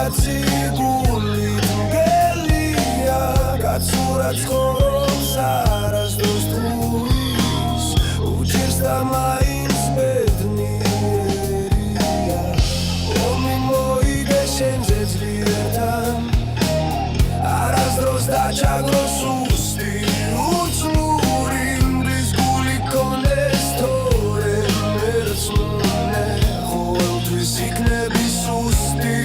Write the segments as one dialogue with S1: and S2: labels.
S1: კაცი გულით მგელია კაცურა ცხოვრობს არასდროს თუის უჭირს და მაინც ბედნიერია ომი მოიგე შენზე ძლიერთან არასდროს დაჩაგრო სუსტი უძლური მდის გული კონდეს თორე მერწმუნე ყოველთვის იქნები სუსტი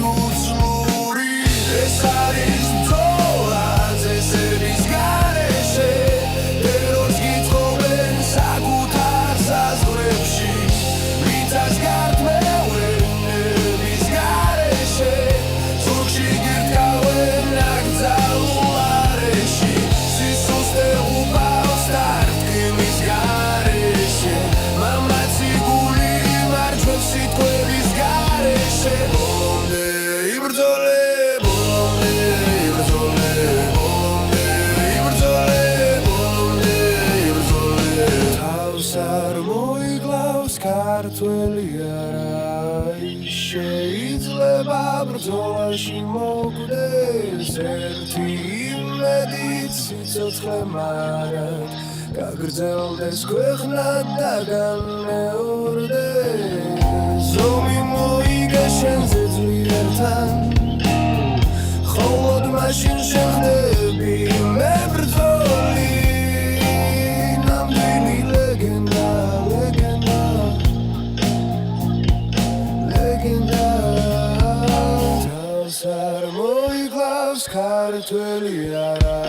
S1: უძლური ეს არის ბრძოლა წესების გარეშე დეროს გითხოვენ საკუთარ საზღვრებში მიწას გართმევენების გარეშე ზურგში გირდგავენ ნაკრძალუარეში სისუსტე უბავს დარტყმის გარეშე მამაცი გული მარჯვებს სიტყვების გარეშე ბოლომდე იბრძოლე ბოლომდე იბრძოლე ბოლომდე იბრძოლე ბოლომდე იბრძოლე თავს არ მოიგლავს ქართველი არა შეიძლება ბრძოლაში მოკვდეს ერთი იმედით სიცოცხლე მარად გაგრძელდეს ქვეყნა და განმეორდეს ომი მოიგე შენზე ძლიერთან ხოლოდ მაშინ შეხდები მებრძოლი ნამდვილი ლეგენდა ლეგენდა ლეგენდა თავს არ მოიგლავს ქართველი არა